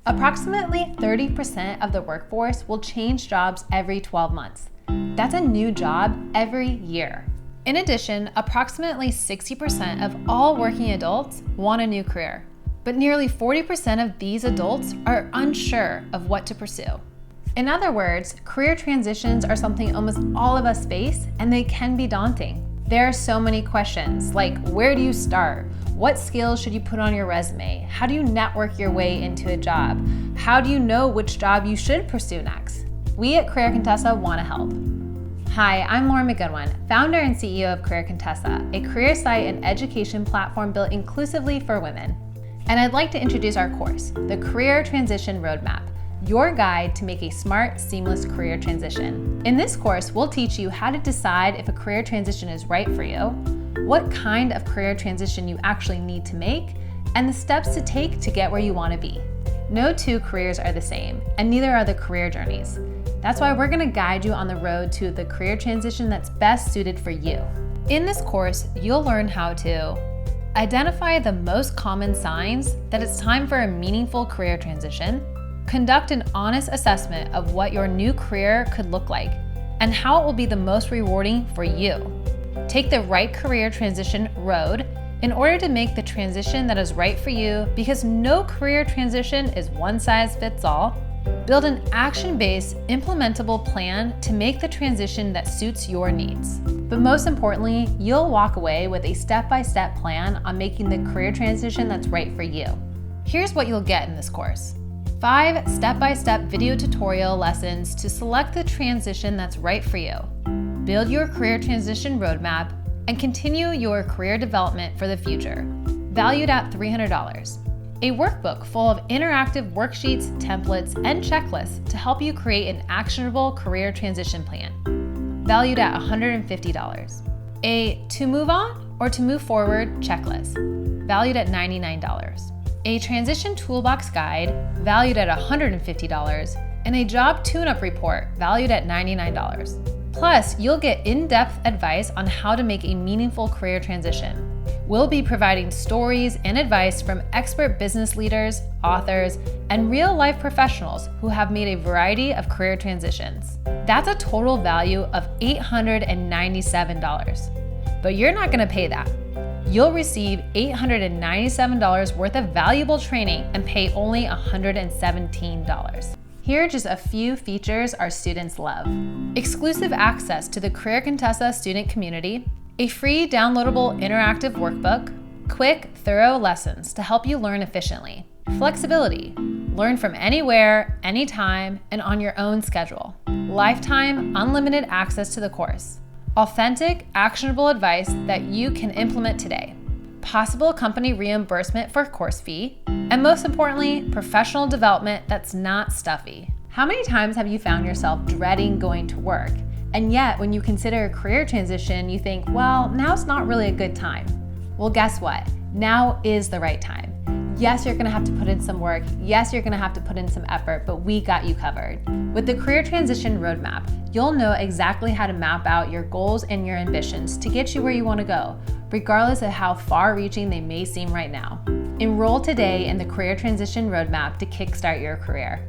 Approximately 30% of the workforce will change jobs every 12 months. That's a new job every year. In addition, approximately 60% of all working adults want a new career, but nearly 40% of these adults are unsure of what to pursue. In other words, career transitions are something almost all of us face, and they can be daunting. There are so many questions, like where do you start? What skills should you put on your resume? How do you network your way into a job? How do you know which job you should pursue next? We at Career Contessa want to help. Hi, I'm Lauren McGoodwin, founder and CEO of Career Contessa, a career site and education platform built inclusively for women. And I'd like to introduce our course, the Career Transition Roadmap, your guide to make a smart, seamless career transition. In this course, we'll teach you how to decide if a career transition is right for you, what kind of career transition you actually need to make, and the steps to take to get where you want to be. No two careers are the same, and neither are the career journeys. That's why we're going to guide you on the road to the career transition that's best suited for you. In this course, you'll learn how to identify the most common signs that it's time for a meaningful career transition, conduct an honest assessment of what your new career could look like and how it will be the most rewarding for you. Take the right career transition road in order to make the transition that is right for you, because no career transition is one size fits all. Build an action-based, implementable plan to make the transition that suits your needs. But most importantly, you'll walk away with a step-by-step plan on making the career transition that's right for you. Here's what you'll get in this course. 5 step-by-step video tutorial lessons to select the transition that's right for you. Build your career transition roadmap and continue your career development for the future. Valued at $300. A workbook full of interactive worksheets, templates, and checklists to help you create an actionable career transition plan. Valued at $150. A to move on or to move forward checklist. Valued at $99. A transition toolbox guide valued at $150, and a job tune-up report valued at $99. Plus, you'll get in-depth advice on how to make a meaningful career transition. We'll be providing stories and advice from expert business leaders, authors, and real-life professionals who have made a variety of career transitions. That's a total value of $897. But you're not going to pay that. You'll receive $897 worth of valuable training and pay only $117. Here are just a few features our students love. Exclusive access to the Career Contessa student community, a free downloadable interactive workbook, quick, thorough lessons to help you learn efficiently. Flexibility, learn from anywhere, anytime, and on your own schedule. Lifetime, unlimited access to the course. Authentic, actionable advice that you can implement today. Possible company reimbursement for course fee. And most importantly, professional development that's not stuffy. How many times have you found yourself dreading going to work? And yet, when you consider a career transition, you think, well, now's not really a good time. Well, guess what? Now is the right time. Yes, you're gonna have to put in some work. Yes, you're gonna have to put in some effort, but we got you covered. With the Career Transition Roadmap, you'll know exactly how to map out your goals and your ambitions to get you where you wanna go, regardless of how far-reaching they may seem right now. Enroll today in the Career Transition Roadmap to kickstart your career.